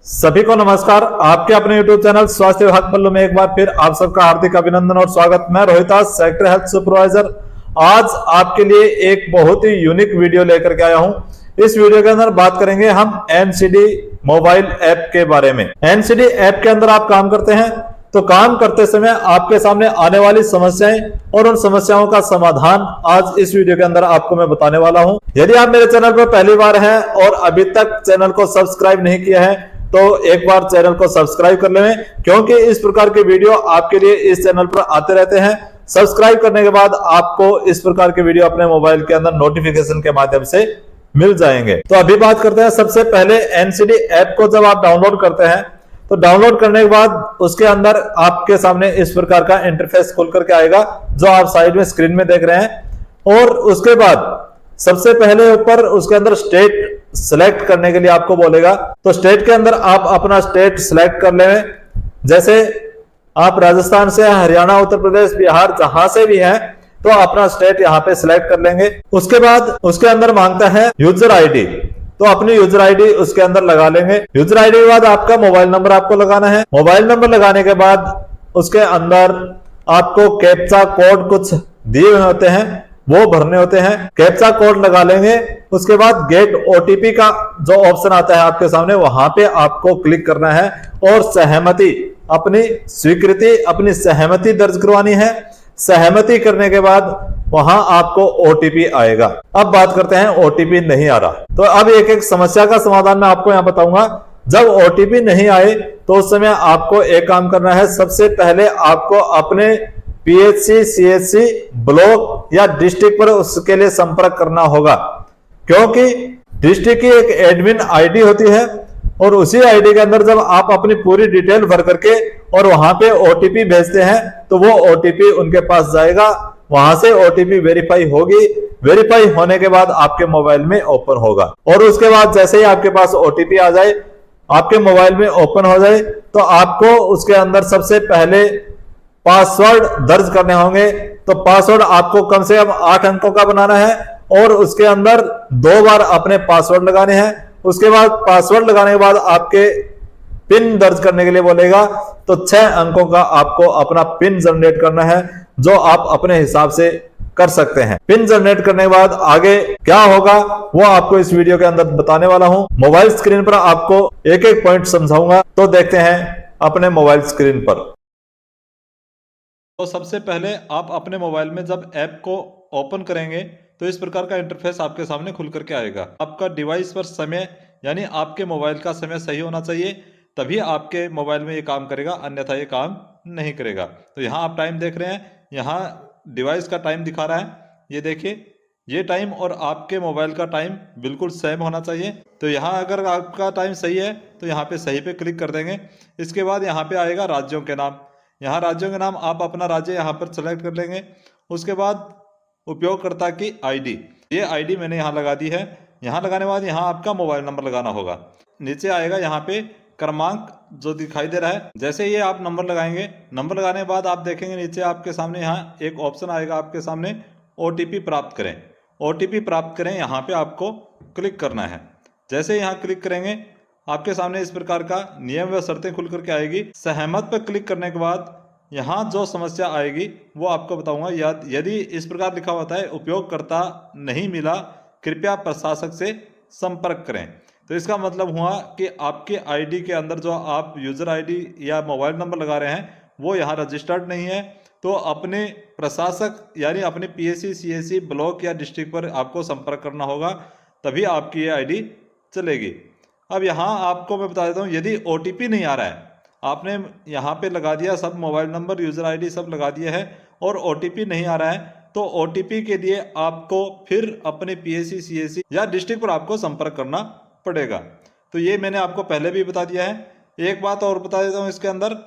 सभी को नमस्कार। आपके अपने YouTube चैनल स्वास्थ्य विभाग पल्लू में एक बार फिर आप सबका हार्दिक अभिनंदन और स्वागत। मैं रोहितास, सेक्टर हेल्थ सुपरवाइजर, आज आपके लिए एक बहुत ही यूनिक वीडियो लेकर के आया हूं। इस वीडियो के अंदर बात करेंगे हम एनसीडी मोबाइल ऐप के बारे में। एनसीडी ऐप के अंदर आप काम करते हैं तो काम करते समय आपके सामने आने वाली समस्याएं और उन समस्याओं का समाधान आज इस वीडियो के अंदर आपको मैं बताने वाला हूं। यदि आप मेरे चैनल पर पहली बार हैं और अभी तक चैनल को सब्सक्राइब नहीं किया है तो एक बार चैनल को सब्सक्राइब कर लें, क्योंकि इस प्रकार के वीडियो आपके लिए इस चैनल पर आते रहते हैं। सब्सक्राइब करने के बाद आपको इस प्रकार के वीडियो अपने मोबाइल के अंदर नोटिफिकेशन के माध्यम से मिल जाएंगे। तो अभी बात करते हैं, सबसे पहले एनसीडी ऐप को जब आप डाउनलोड करते हैं तो डाउनलोड करने के बाद उसके अंदर आपके सामने इस प्रकार का इंटरफेस खुल करके आएगा जो आप साइड में स्क्रीन में देख रहे हैं। और उसके बाद सबसे पहले ऊपर उसके अंदर स्टेट सिलेक्ट करने के लिए आपको बोलेगा, तो स्टेट के अंदर आप अपना स्टेट सिलेक्ट कर लें। जैसे आप राजस्थान से, हरियाणा, उत्तर प्रदेश, बिहार जहां से भी हैं तो अपना स्टेट यहां पे सिलेक्ट कर लेंगे। उसके बाद उसके अंदर मांगता है यूजर आईडी, तो अपनी यूजर आईडी उसके अंदर लगा लेंगे। यूजर आईडी के बाद आपका मोबाइल नंबर आपको लगाना है। मोबाइल नंबर लगाने के बाद उसके अंदर आपको कैप्चा कोड कुछ दिए हुए होते हैं वो भरने होते हैं। कैप्चा कोड लगा लेंगे। उसके बाद गेट ओटीपी का जो ऑप्शन आता है आपके सामने, वहां पे आपको क्लिक करना है और सहमति, अपनी स्वीकृति, अपनी सहमति दर्ज करवानी है। सहमति करने के बाद वहां आपको ओटीपी आएगा। अब बात करते हैं ओटीपी नहीं आ रहा, तो अब एक एक समस्या का समाधान मैं आपको यहां बताऊंगा। जब ओटीपी नहीं आए तो उस समय आपको एक काम करना है। सबसे पहले आपको अपने पीएचसी, सीएचसी, ब्लॉक या डिस्ट्रिक्ट पर उसके लिए संपर्क करना होगा, क्योंकि डिस्ट्रिक्ट की एक एडमिन आईडी होती है और उसी आईडी के अंदर जब आप अपनी पूरी डिटेल भर करके और वहां पे ओटीपी भेजते हैं तो वो ओटीपी उनके पास जाएगा। वहां से ओटीपी वेरीफाई होगी। वेरीफाई होने के बाद आपके मोबाइल में ओपन होगा और उसके बाद जैसे ही आपके पास ओटीपी आ जाए, आपके मोबाइल में ओपन हो जाए, तो आपको उसके अंदर सबसे पहले पासवर्ड दर्ज करने होंगे। तो पासवर्ड आपको कम से कम 8 अंकों का बनाना है और उसके अंदर 2 बार अपने पासवर्ड लगाने हैं। उसके बाद पासवर्ड लगाने के बाद आपके पिन दर्ज करने के लिए बोलेगा, तो 6 अंकों का आपको अपना पिन जनरेट करना है जो आप अपने हिसाब से कर सकते हैं। पिन जनरेट करने के बाद आगे क्या होगा वो आपको इस वीडियो के अंदर बताने वाला हूं। मोबाइल स्क्रीन पर आपको एक एक पॉइंट समझाऊंगा, तो देखते हैं अपने मोबाइल स्क्रीन पर। तो सबसे पहले आप अपने मोबाइल में जब ऐप को ओपन करेंगे तो इस प्रकार का इंटरफेस आपके सामने खुल करके आएगा। आपका डिवाइस पर समय, यानी आपके मोबाइल का समय सही होना चाहिए, तभी आपके मोबाइल में ये काम करेगा, अन्यथा ये काम नहीं करेगा। तो यहाँ आप टाइम देख रहे हैं, यहाँ डिवाइस का टाइम दिखा रहा है, ये देखिए, ये टाइम और आपके मोबाइल का टाइम बिल्कुल सेम होना चाहिए। तो यहाँ अगर आपका टाइम सही है तो यहाँ पे सही पे क्लिक कर देंगे। इसके बाद यहाँ पे आएगा राज्यों के नाम। यहाँ राज्यों के नाम आप अपना राज्य यहाँ पर सेलेक्ट कर लेंगे। उसके बाद उपयोगकर्ता की आईडी, ये आईडी मैंने यहाँ लगा दी है। यहाँ लगाने के बाद यहाँ आपका मोबाइल नंबर लगाना होगा। नीचे आएगा यहाँ पे क्रमांक जो दिखाई दे रहा है। जैसे ये आप नंबर लगाएंगे, नंबर लगाने के बाद आप देखेंगे नीचे आपके सामने यहाँ एक ऑप्शन आएगा आपके सामने, ओटीपी प्राप्त करें। ओटीपी प्राप्त करें, यहाँ पे आपको क्लिक करना है। जैसे यहाँ क्लिक करेंगे आपके सामने इस प्रकार का नियम व शर्तें खुल करके आएगी। सहमत पर क्लिक करने के बाद यहाँ जो समस्या आएगी वो आपको बताऊंगा। यदि इस प्रकार लिखा होता है उपयोगकर्ता नहीं मिला, कृपया प्रशासक से संपर्क करें, तो इसका मतलब हुआ कि आपके आईडी के अंदर जो आप यूजर आईडी या मोबाइल नंबर लगा रहे हैं वो यहाँ रजिस्टर्ड नहीं है। तो अपने प्रशासक यानी अपने पीएचसी, सीएचसी, ब्लॉक या डिस्ट्रिक्ट पर आपको संपर्क करना होगा, तभी आपकी ये आईडी चलेगी। अब यहाँ आपको मैं बता देता हूँ, यदि ओटीपी नहीं आ रहा है, आपने यहाँ पे लगा दिया सब मोबाइल नंबर, यूजर आईडी सब लगा दिया है और ओटीपी नहीं आ रहा है, तो ओटीपी के लिए आपको फिर अपने पीएचसी, सीएचसी या डिस्ट्रिक्ट पर आपको संपर्क करना पड़ेगा। तो ये मैंने आपको पहले भी बता दिया है। एक बात और बता देता हूँ, इसके अंदर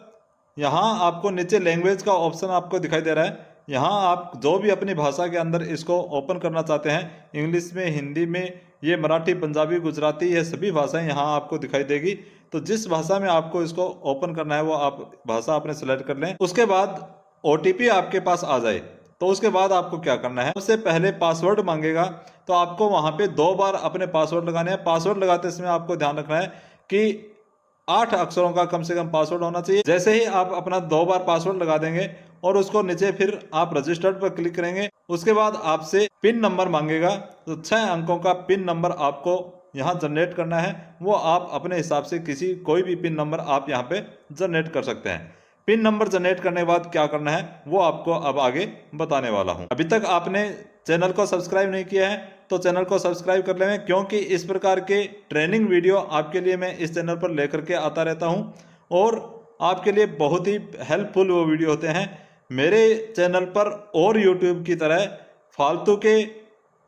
यहाँ आपको नीचे लैंग्वेज का ऑप्शन आपको दिखाई दे रहा है। यहाँ आप जो भी अपनी भाषा के अंदर इसको ओपन करना चाहते हैं, इंग्लिश में, हिंदी में, ये मराठी, पंजाबी, गुजराती, ये सभी भाषाएं यहाँ आपको दिखाई देगी। तो जिस भाषा में आपको इसको ओपन करना है वो आप भाषा आपने सेलेक्ट कर लें। उसके बाद ओटीपी आपके पास आ जाए तो उसके बाद आपको क्या करना है, सबसे पहले पासवर्ड मांगेगा, तो आपको वहाँ पे 2 बार अपने पासवर्ड लगाने हैं। पासवर्ड लगाते समय आपको ध्यान रखना है कि 8 अक्षरों का कम से कम पासवर्ड होना चाहिए। जैसे ही आप अपना 2 बार पासवर्ड लगा देंगे और उसको नीचे फिर आप रजिस्टर्ड पर क्लिक करेंगे, उसके बाद आपसे पिन नंबर मांगेगा। तो 6 अंकों का पिन नंबर आपको यहाँ जनरेट करना है। वो आप अपने हिसाब से कोई भी पिन नंबर आप यहाँ पे जनरेट कर सकते हैं। पिन नंबर जनरेट करने के बाद क्या करना है वो आपको अब आगे बताने वाला हूँ। अभी तक आपने चैनल को सब्सक्राइब नहीं किया है तो चैनल को सब्सक्राइब कर लें, क्योंकि इस प्रकार के ट्रेनिंग वीडियो आपके लिए मैं इस चैनल पर लेकर के आता रहता हूँ और आपके लिए बहुत ही हेल्पफुल वो वीडियो होते हैं। मेरे चैनल पर और यूट्यूब की तरह फालतू के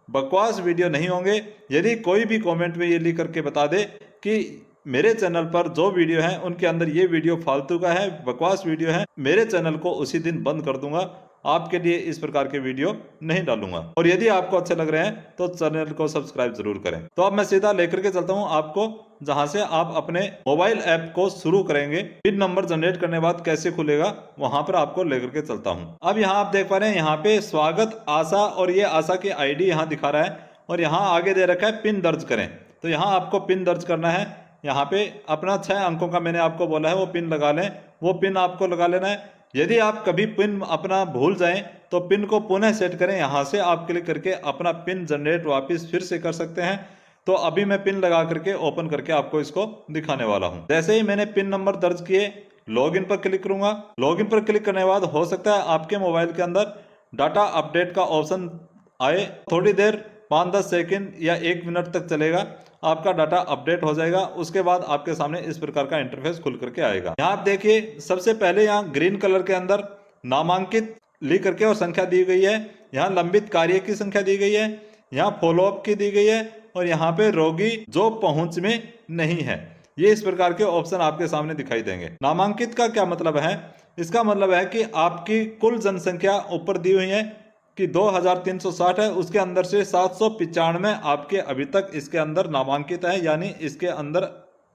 बकवास वीडियो नहीं होंगे। यदि कोई भी कमेंट में ये लिख करके बता दे कि मेरे चैनल पर जो वीडियो है उनके अंदर ये वीडियो फालतू का है, बकवास वीडियो है, मेरे चैनल को उसी दिन बंद कर दूंगा। आपके लिए इस प्रकार के वीडियो नहीं डालूंगा। और यदि आपको अच्छे लग रहे हैं तो चैनल को सब्सक्राइब जरूर करें। तो अब मैं सीधा लेकर के चलता हूं आपको जहां से आप अपने मोबाइल ऐप को शुरू करेंगे। पिन नंबर जनरेट करने के बाद कैसे खुलेगा वहां पर आपको लेकर के चलता हूं। अब यहाँ आप देख पा रहे हैं, यहाँ पे स्वागत आशा और ये आशा की आईडी यहाँ दिखा रहा है और यहाँ आगे दे रखा है पिन दर्ज करें। तो यहाँ आपको पिन दर्ज करना है। यहाँ पे अपना 6 अंकों का मैंने आपको बोला है वो पिन लगा लें, वो पिन आपको लगा लेना है। यदि आप कभी पिन अपना भूल जाएं तो पिन को पुनः सेट करें। यहाँ से आप क्लिक करके अपना पिन जनरेट वापस फिर से कर सकते हैं। तो अभी मैं पिन लगा करके ओपन करके आपको इसको दिखाने वाला हूँ। जैसे ही मैंने पिन नंबर दर्ज किए, लॉगिन पर क्लिक करूंगा। लॉगिन पर क्लिक करने के बाद हो सकता है आपके मोबाइल के अंदर डाटा अपडेट का ऑप्शन आए। थोड़ी देर 5-10 सेकंड या 1 मिनट तक चलेगा, आपका डाटा अपडेट हो जाएगा। उसके बाद आपके सामने इस प्रकार का इंटरफेस खुल करके आएगा। यहाँ आप देखिए सबसे पहले यहाँ ग्रीन कलर के अंदर नामांकित लिख करके और संख्या दी गई है। यहाँ लंबित कार्य की संख्या दी गई है, यहाँ फॉलोअप की दी गई है और यहाँ पे रोगी जो पहुंच में नहीं है। ये इस प्रकार के ऑप्शन आपके सामने दिखाई देंगे। नामांकित का क्या मतलब है? इसका मतलब है कि आपकी कुल जनसंख्या ऊपर दी हुई है कि 2360 है, उसके अंदर से 795 आपके अभी तक इसके अंदर नामांकित है, यानी इसके अंदर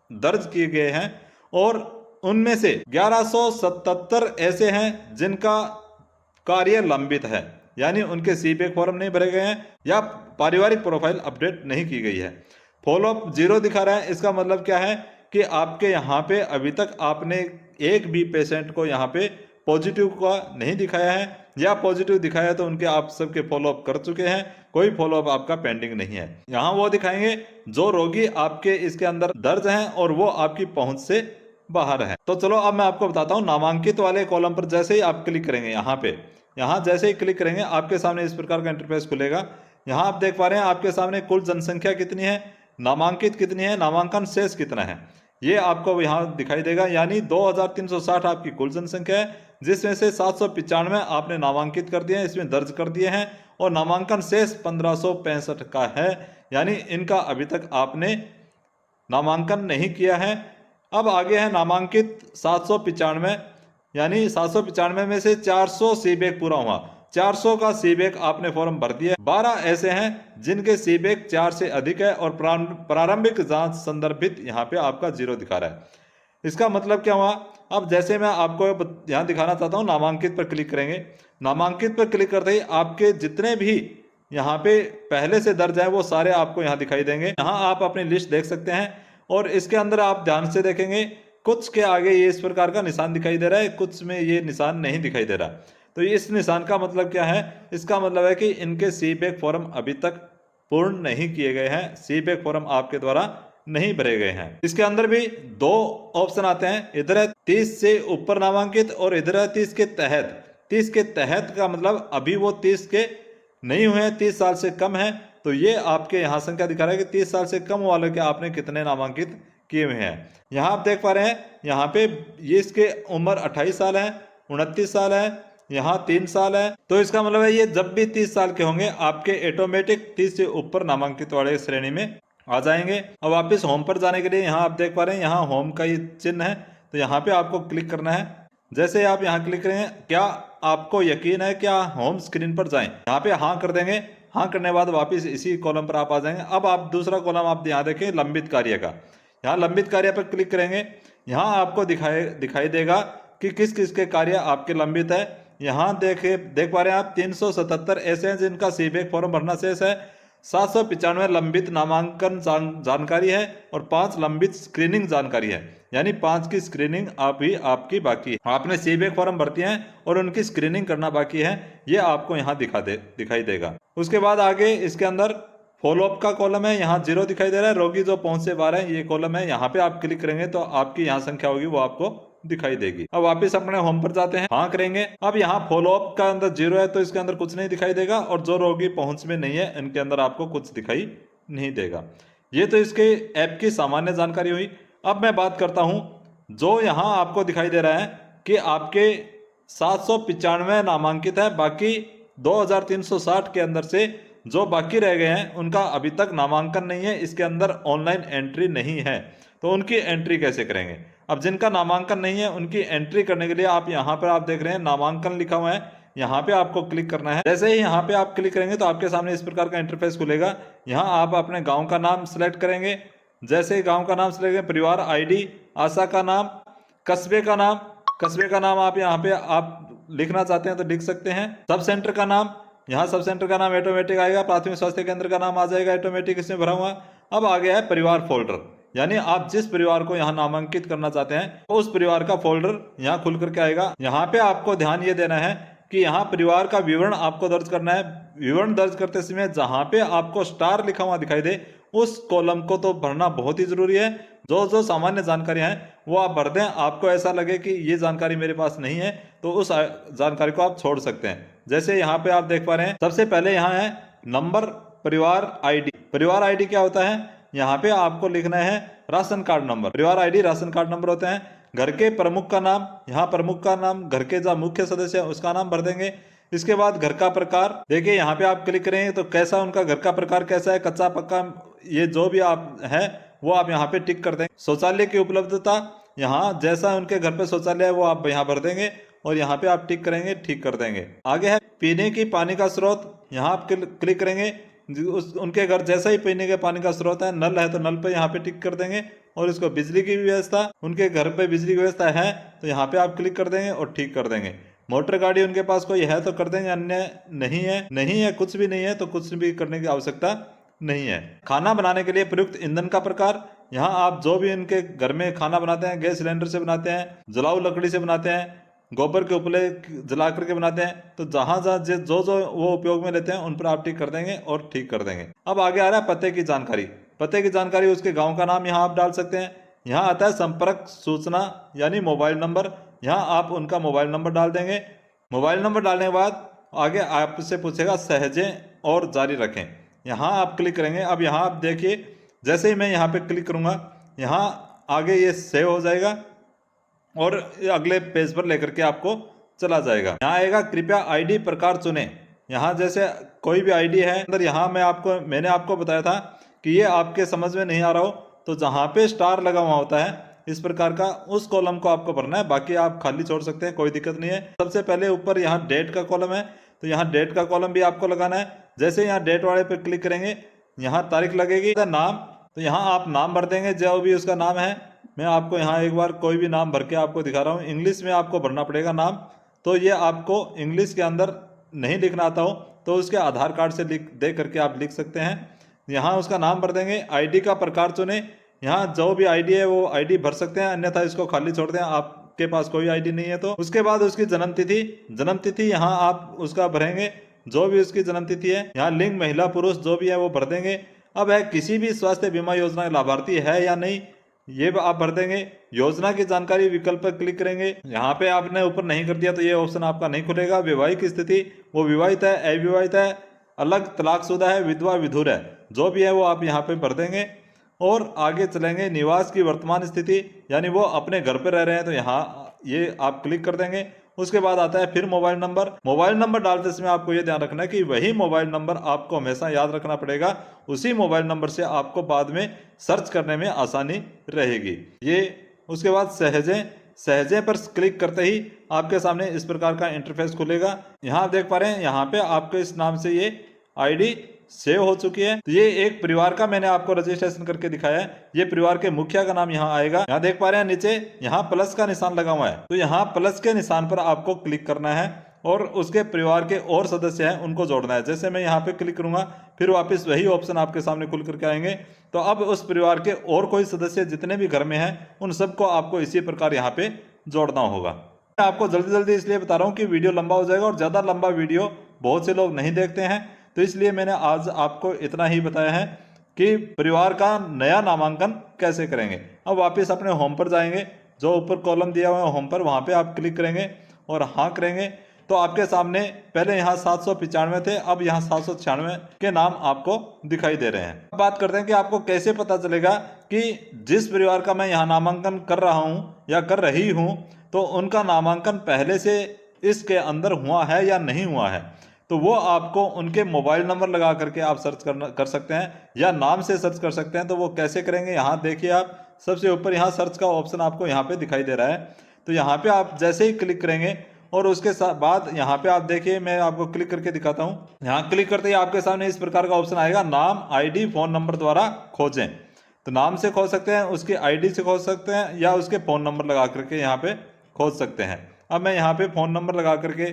दर्ज किए गए हैं। और उनमें से 1177 ऐसे हैं जिनका कार्य लंबित है, यानी उनके सीबेक फॉर्म नहीं भरे गए हैं या पारिवारिक प्रोफाइल अपडेट नहीं की गई है। फॉलोअप 0 दिखा रहा है। इसका मतलब क्या है कि आपके यहाँ पे अभी तक आपने एक भी पेशेंट को यहाँ पे पॉजिटिव का नहीं दिखाया है, या पॉजिटिव दिखाया तो उनके आप सबके फॉलोअप कर चुके हैं, कोई फॉलोअप आपका पेंडिंग नहीं है। यहाँ वो दिखाएंगे जो रोगी आपके इसके अंदर दर्ज हैं और वो आपकी पहुंच से बाहर है। तो चलो अब मैं आपको बताता हूँ। नामांकित वाले कॉलम पर जैसे ही आप क्लिक करेंगे, यहाँ जैसे ही क्लिक करेंगे आपके सामने इस प्रकार का इंटरफेस खुलेगा। यहाँ आप देख पा रहे हैं आपके सामने कुल जनसंख्या कितनी है, नामांकित कितनी है, नामांकन शेष कितना है, ये आपको यहाँ दिखाई देगा। यानी 2360 आपकी कुल जनसंख्या है, जिसमें से 795 आपने नामांकित कर दिए हैं, इसमें दर्ज कर दिए हैं, और नामांकन शेष 1565 का है, यानी इनका अभी तक आपने नामांकन नहीं किया है। अब आगे है नामांकित 795, यानी 795 में से 400 सीबेक पूरा हुआ, 400 का सीबेक आपने फॉर्म भर दिया। 12 ऐसे हैं जिनके सीबेक 4 से अधिक है और प्रारंभिक जांच संदर्भित यहाँ पे आपका 0 दिखा रहा है। इसका मतलब क्या हुआ? अब जैसे मैं आपको यहाँ दिखाना चाहता हूँ, नामांकित पर क्लिक करेंगे। नामांकित पर क्लिक करते ही आपके जितने भी यहाँ पे पहले से दर्ज है वो सारे आपको यहाँ दिखाई देंगे। यहाँ आप अपनी लिस्ट देख सकते हैं और इसके अंदर आप ध्यान से देखेंगे कुछ के आगे ये इस प्रकार का निशान दिखाई दे रहा है, कुछ में ये निशान नहीं दिखाई दे रहा। तो इस निशान का मतलब क्या है? इसका मतलब है कि इनके सीबेक फॉर्म अभी तक पूर्ण नहीं किए गए हैं, सीबेक फॉर्म आपके द्वारा नहीं भरे गए हैं। इसके अंदर भी 2 ऑप्शन आते हैं, इधर है 30 से ऊपर नामांकित और इधर है 30 के तहत। 30 के तहत का मतलब अभी वो 30 के नहीं हुए हैं, 30 साल से कम है। तो ये आपके यहाँ संख्या दिखा रहा है कि 30 साल से कम वाले के आपने कितने नामांकित किए हुए हैं। यहाँ आप देख पा रहे हैं, यहाँ पे ये इसके उम्र 28 साल है, 29 साल है, यहाँ 3 साल है। तो इसका मतलब है ये जब भी 30 साल के होंगे आपके ऑटोमेटिक 30 से ऊपर नामांकित वाले श्रेणी में आ जाएंगे। अब वापिस होम पर जाने के लिए यहाँ आप देख पा रहे हैं, यहाँ होम का ये चिन्ह है, तो यहाँ पे आपको क्लिक करना है। जैसे आप यहाँ क्लिक करेंगे, क्या आपको यकीन है क्या होम स्क्रीन पर जाएं? यहाँ पे हाँ कर देंगे। हाँ करने के बाद वापिस इसी कॉलम पर आप आ जाएंगे। अब आप दूसरा कॉलम आप यहाँ देखें, लंबित कार्य का। यहाँ लंबित कार्य पर क्लिक करेंगे, यहाँ आपको दिखाई देगा कि किस किस के कार्य आपके लंबित है। यहाँ देख पा रहे हैं आप 377 ऐसे हैं जिनका सीबेक फॉर्म भरना शेष है, 795 लंबित नामांकन जानकारी है और 5 लंबित स्क्रीनिंग जानकारी है। यानी 5 की स्क्रीनिंग अभी आपकी बाकी है। आपने सीबीए फॉर्म भरती हैं और उनकी स्क्रीनिंग करना बाकी है, ये आपको यहाँ दिखाई देगा। उसके बाद आगे इसके अंदर फॉलोअप का कॉलम है, यहाँ 0 दिखाई दे रहा है। रोगी जो पहुंच से बाहर है, ये कॉलम है। यहाँ पे आप क्लिक करेंगे तो आपकी यहाँ संख्या होगी वो आपको दिखाई देगी। अब वापिस अपने होम पर जाते हैं, हाँ करेंगे। अब यहाँ फॉलोअप का अंदर 0 है तो इसके अंदर कुछ नहीं दिखाई देगा, और जो रोगी पहुंच में नहीं है इनके अंदर आपको कुछ दिखाई नहीं देगा। ये तो इसके ऐप की सामान्य जानकारी हुई। अब मैं बात करता हूं, जो यहाँ आपको दिखाई दे रहा है कि आपके 795 नामांकित है, बाकी 2360 के अंदर से जो बाकी रह गए हैं उनका अभी तक नामांकन नहीं है, इसके अंदर ऑनलाइन एंट्री नहीं है। तो उनकी एंट्री कैसे करेंगे? अब जिनका नामांकन नहीं है उनकी एंट्री करने के लिए आप यहाँ पर आप देख रहे हैं नामांकन लिखा हुआ है, यहाँ पे आपको क्लिक करना है। जैसे ही यहाँ पे आप क्लिक करेंगे तो आपके सामने इस प्रकार का इंटरफेस खुलेगा। यहाँ आप अपने गांव का नाम सिलेक्ट करेंगे। जैसे ही गांव का नाम सिलेक्ट करेंगे, परिवार आईडी, आशा का नाम, कस्बे का नाम आप यहाँ पे आप लिखना चाहते हैं तो लिख सकते हैं। सब सेंटर का नाम, यहाँ सब सेंटर का नाम ऑटोमेटिक आएगा। प्राथमिक स्वास्थ्य केंद्र का नाम आ जाएगा ऑटोमेटिक, इसमें भरा हुआ। अब आ गया है परिवार फोल्डर, यानी आप जिस परिवार को यहाँ नामांकित करना चाहते हैं उस परिवार का फोल्डर यहाँ खुल करके आएगा। यहाँ पे आपको ध्यान ये देना है कि यहाँ परिवार का विवरण आपको दर्ज करना है। विवरण दर्ज करते समय जहाँ पे आपको स्टार लिखा हुआ दिखाई दे उस कॉलम को तो भरना बहुत ही जरूरी है। जो सामान्य जानकारियां हैं वो आप भर दें। आपको ऐसा लगे कि ये जानकारी मेरे पास नहीं है तो उस जानकारी को आप छोड़ सकते हैं। जैसे यहाँ पे आप देख पा रहे हैं, सबसे पहले यहाँ है नंबर परिवार आईडी। परिवार आईडी क्या होता है? यहाँ पे आपको लिखना है राशन कार्ड नंबर। परिवार आईडी राशन कार्ड नंबर होते हैं। घर के प्रमुख का नाम, यहाँ प्रमुख का नाम, घर के जो मुख्य सदस्य है उसका नाम भर देंगे। इसके बाद घर का प्रकार, देखिए यहाँ पे आप क्लिक करेंगे तो कैसा उनका घर का प्रकार कैसा है, कच्चा पक्का, ये जो भी आप है वो आप यहाँ पे टिक कर देंगे। शौचालय की उपलब्धता, यहाँ जैसा उनके घर पे शौचालय है वो आप यहाँ भर देंगे और यहाँ पे आप टिक करेंगे, ठीक कर देंगे। आगे है पीने की पानी का स्रोत, यहाँ आप क्लिक करेंगे। उनके घर जैसा ही पीने के पानी का स्रोत है, नल है तो नल पे यहाँ पे टिक कर देंगे। और इसको बिजली की व्यवस्था, उनके घर पे बिजली की व्यवस्था है तो यहाँ पे आप क्लिक कर देंगे और ठीक कर देंगे। मोटर गाड़ी उनके पास कोई है तो कर देंगे, अन्य नहीं है कुछ भी नहीं है तो कुछ भी करने की आवश्यकता नहीं है। खाना बनाने के लिए प्रयुक्त ईंधन का प्रकार, यहाँ आप जो भी उनके घर में खाना बनाते हैं, गैस सिलेंडर से बनाते हैं, जलाऊ लकड़ी से बनाते हैं, गोबर के उपले जला करके बनाते हैं, तो जहां जो वो उपयोग में लेते हैं उन पर आप टिक कर देंगे और ठीक कर देंगे। अब आगे आ रहा है पते की जानकारी। पते की जानकारी, उसके गांव का नाम यहाँ आप डाल सकते हैं। यहाँ आता है संपर्क सूचना यानी मोबाइल नंबर, यहाँ आप उनका मोबाइल नंबर डाल देंगे। मोबाइल नंबर डालने के बाद आगे आपसे पूछेगा सहेजें और जारी रखें, यहाँ आप क्लिक करेंगे। अब यहाँ आप देखिए, जैसे ही मैं यहाँ पे क्लिक करूँगा यहाँ आगे ये सेव हो जाएगा और अगले पेज पर लेकर के आपको चला जाएगा। यहाँ आएगा कृपया आईडी प्रकार चुने। यहाँ जैसे कोई भी आईडी है अंदर, यहाँ मैंने आपको बताया था कि ये आपके समझ में नहीं आ रहा हो तो जहाँ पे स्टार लगा हुआ होता है इस प्रकार का, उस कॉलम को आपको भरना है, बाकी आप खाली छोड़ सकते हैं, कोई दिक्कत नहीं है। सबसे पहले ऊपर यहाँ डेट का कॉलम है तो यहाँ डेट का कॉलम भी आपको लगाना है। जैसे यहाँ डेट वाले पे क्लिक करेंगे यहाँ तारीख लगेगी। नाम, तो यहाँ आप नाम भर देंगे जो भी उसका नाम है। मैं आपको यहाँ एक बार कोई भी नाम भर के आपको दिखा रहा हूँ। इंग्लिश में आपको भरना पड़ेगा नाम, तो ये आपको इंग्लिश के अंदर नहीं लिखना आता हो तो उसके आधार कार्ड से दे करके आप लिख सकते हैं। यहाँ उसका नाम भर देंगे। आईडी का प्रकार चुने, यहाँ जो भी आईडी है वो आईडी भर सकते हैं, अन्यथा इसको खाली छोड़ दें आपके पास कोई आईडी नहीं है तो। उसके बाद उसकी जन्म तिथि यहाँ आप उसका भरेंगे, जो भी उसकी जन्म तिथि है। यहाँ लिंग महिला पुरुष जो भी है वो भर देंगे। अब है किसी भी स्वास्थ्य बीमा योजना लाभार्थी है या नहीं, ये आप भर देंगे। योजना की जानकारी विकल्प पर क्लिक करेंगे। यहाँ पे आपने ऊपर नहीं कर दिया तो ये ऑप्शन आपका नहीं खुलेगा। वैवाहिक स्थिति, वो विवाहित है, अविवाहित है, अलग तलाकशुदा है, विधवा विधुर है, जो भी है वो आप यहाँ पे भर देंगे। और आगे चलेंगे निवास की वर्तमान स्थिति, यानी वो अपने घर पे रह रहे हैं तो यहाँ ये आप क्लिक कर देंगे। उसके बाद आता है फिर मोबाइल नंबर। मोबाइल नंबर डालते समय आपको ये ध्यान रखना है कि वही मोबाइल नंबर आपको हमेशा याद रखना पड़ेगा। उसी मोबाइल नंबर से आपको बाद में सर्च करने में आसानी रहेगी। ये उसके बाद सहजे पर क्लिक करते ही आपके सामने इस प्रकार का इंटरफेस खुलेगा। यहाँ आप देख पा रहे हैं, यहाँ पे आपके इस नाम से ये आईडी सेव हो चुकी है। तो ये एक परिवार का मैंने आपको रजिस्ट्रेशन करके दिखाया है। ये परिवार के मुखिया का नाम यहाँ आएगा। यहाँ देख पा रहे हैं नीचे यहाँ प्लस का निशान लगा हुआ है, तो यहाँ प्लस के निशान पर आपको क्लिक करना है और उसके परिवार के और सदस्य हैं उनको जोड़ना है। जैसे मैं यहाँ पे क्लिक करूंगा फिर वापस वही ऑप्शन आपके सामने खुल करके आएंगे। तो अब उस परिवार के और कोई सदस्य जितने भी घर में हैं उन सबको आपको इसी प्रकार यहाँ पे जोड़ना होगा। मैं आपको जल्दी जल्दी इसलिए बता रहा हूँ कि वीडियो लंबा हो जाएगा और ज़्यादा लंबा वीडियो बहुत से लोग नहीं देखते हैं, तो इसलिए मैंने आज आपको इतना ही बताया है कि परिवार का नया नामांकन कैसे करेंगे। अब वापस अपने होम पर जाएंगे, जो ऊपर कॉलम दिया हुआ है होम पर, वहाँ पे आप क्लिक करेंगे और हाँ करेंगे तो आपके सामने पहले यहाँ 795 थे, अब यहाँ 796 के नाम आपको दिखाई दे रहे हैं। अब बात करते हैं कि आपको कैसे पता चलेगा कि जिस परिवार का मैं यहाँ नामांकन कर रहा हूँ या कर रही हूँ तो उनका नामांकन पहले से इसके अंदर हुआ है या नहीं हुआ है। तो वो आपको उनके मोबाइल नंबर लगा करके आप सर्च कर सकते हैं या नाम से सर्च कर सकते हैं। तो वो कैसे करेंगे, यहाँ देखिए आप सबसे ऊपर यहाँ सर्च का ऑप्शन आपको यहाँ पे दिखाई दे रहा है। तो यहाँ पे आप जैसे ही क्लिक करेंगे और उसके बाद यहाँ पे आप देखिए, मैं आपको क्लिक करके दिखाता हूँ। यहाँ क्लिक करते ही आपके सामने इस प्रकार का ऑप्शन आएगा, नाम आईडी फोन नंबर द्वारा खोजें। तो नाम से खोज सकते हैं, उसकी आईडी से खोज सकते हैं या उसके फ़ोन नंबर लगा करके यहाँ पे खोज सकते हैं। अब मैं यहाँ पे फ़ोन नंबर लगा करके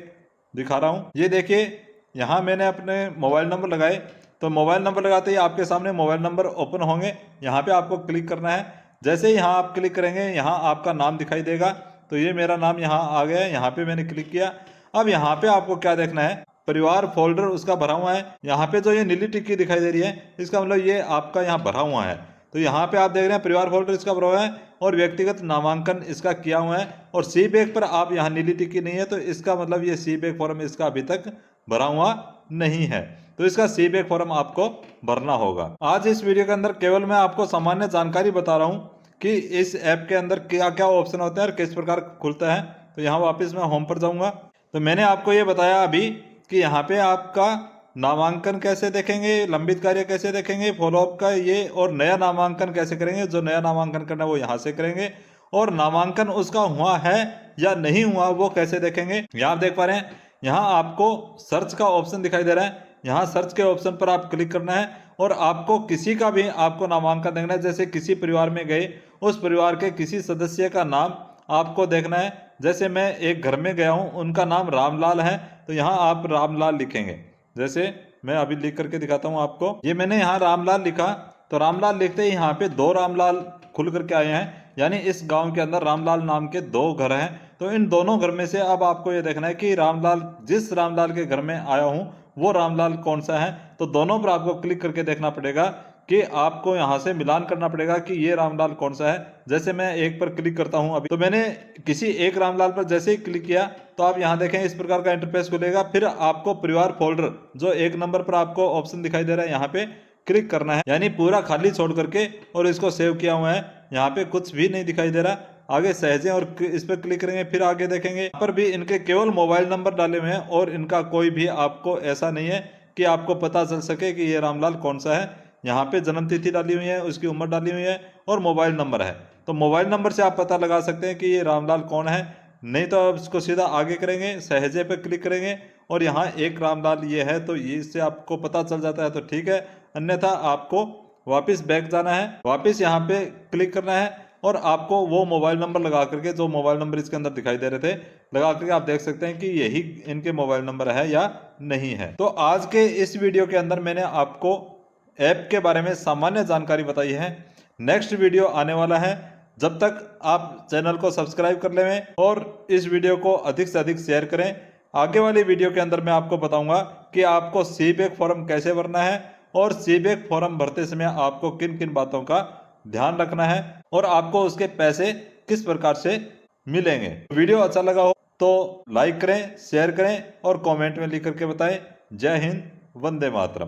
दिखा रहा हूँ। ये देखिए यहाँ मैंने अपने मोबाइल नंबर लगाए, तो मोबाइल नंबर लगाते ही आपके सामने मोबाइल नंबर ओपन होंगे। यहाँ पे आपको क्लिक करना है। जैसे ही यहाँ आप क्लिक करेंगे यहाँ आपका नाम दिखाई देगा। तो ये मेरा नाम यहाँ आ गया है, यहाँ पे मैंने क्लिक किया। अब यहाँ पे आपको क्या देखना है, परिवार फोल्डर उसका भरा हुआ है। यहाँ पे जो ये नीली टिक्की दिखाई दे रही है इसका मतलब ये आपका यहाँ भरा हुआ है। तो यहाँ पे आप देख रहे हैं परिवार फोल्डर इसका भरा हुआ है और व्यक्तिगत नामांकन इसका किया हुआ है। और सी बैक पर आप यहाँ नीली टिक्की नहीं है, तो इसका मतलब ये सी बैक फॉर्म इसका अभी तक भरा हुआ नहीं है। तो इसका सी बैक फॉर्म आपको भरना होगा। आज इस वीडियो के अंदर केवल मैं आपको सामान्य जानकारी बता रहा हूँ कि इस ऐप के अंदर क्या क्या ऑप्शन होते हैं और किस प्रकार खुलता है। तो यहाँ वापस मैं होम पर जाऊँगा। तो मैंने आपको ये बताया अभी कि यहाँ पे आपका नामांकन कैसे देखेंगे, लंबित कार्य कैसे देखेंगे, फॉलोअप का ये, और नया नामांकन कैसे करेंगे। जो नया नामांकन करना है वो यहाँ से करेंगे, और नामांकन उसका हुआ है या नहीं हुआ वो कैसे देखेंगे। यहाँ आप देख पा रहे हैं, यहाँ आपको सर्च का ऑप्शन दिखाई दे रहा है। यहाँ सर्च के ऑप्शन पर आप क्लिक करना है और आपको किसी का भी आपको नामांकन देखना है। जैसे किसी परिवार में गए, उस परिवार के किसी सदस्य का नाम आपको देखना है। जैसे मैं एक घर में गया हूँ, उनका नाम रामलाल है, तो यहाँ आप रामलाल लिखेंगे। जैसे मैं अभी लिख करके दिखाता हूँ आपको। ये मैंने यहाँ रामलाल लिखा, तो रामलाल लिखते ही यहाँ पे 2 रामलाल खुल करके आए हैं, यानी इस गांव के अंदर रामलाल नाम के 2 घर हैं। तो इन दोनों घर में से अब आपको ये देखना है कि रामलाल, जिस रामलाल के घर में आया हूँ वो रामलाल कौन सा है। तो दोनों पर आपको क्लिक करके देखना पड़ेगा कि आपको यहाँ से मिलान करना पड़ेगा कि ये रामलाल कौन सा है। जैसे मैं एक पर क्लिक करता हूँ अभी, तो मैंने किसी एक रामलाल पर जैसे ही क्लिक किया तो आप यहाँ देखें इस प्रकार का इंटरफेस खुलेगा। फिर आपको परिवार फोल्डर जो 1 नंबर पर आपको ऑप्शन दिखाई दे रहा है यहाँ पे क्लिक करना है, यानी पूरा खाली छोड़ करके, और इसको सेव किया हुआ है। यहाँ पे कुछ भी नहीं दिखाई दे रहा। आगे सहजे और इस पर क्लिक करेंगे, फिर आगे देखेंगे यहाँ पर भी इनके केवल मोबाइल नंबर डाले हुए हैं और इनका कोई भी आपको ऐसा नहीं है कि आपको पता चल सके कि ये रामलाल कौन सा है। यहाँ पे जन्म तिथि डाली हुई है, उसकी उम्र डाली हुई है और मोबाइल नंबर है। तो मोबाइल नंबर से आप पता लगा सकते हैं कि ये रामलाल कौन है। नहीं तो आप इसको सीधा आगे करेंगे, सहजे पे क्लिक करेंगे और यहाँ एक रामलाल ये है, तो ये इससे आपको पता चल जाता है तो ठीक है, अन्यथा आपको वापस बैक जाना है। वापस यहाँ पे क्लिक करना है और आपको वो मोबाइल नंबर लगा करके, जो मोबाइल नंबर इसके अंदर दिखाई दे रहे थे, लगा करके आप देख सकते हैं कि यही इनके मोबाइल नंबर है या नहीं है। तो आज के इस वीडियो के अंदर मैंने आपको ऐप के बारे में सामान्य जानकारी बताई है। नेक्स्ट वीडियो आने वाला है, जब तक आप चैनल को सब्सक्राइब कर लें और इस वीडियो को अधिक से अधिक शेयर करें। आगे वाली वीडियो के अंदर मैं आपको बताऊंगा कि आपको सी बैक फॉर्म कैसे भरना है और सी बैक फॉर्म भरते समय आपको किन किन बातों का ध्यान रखना है और आपको उसके पैसे किस प्रकार से मिलेंगे। वीडियो अच्छा लगा हो तो लाइक करें, शेयर करें और कमेंट में लिख करके बताएं। जय हिंद, वंदे मातरम।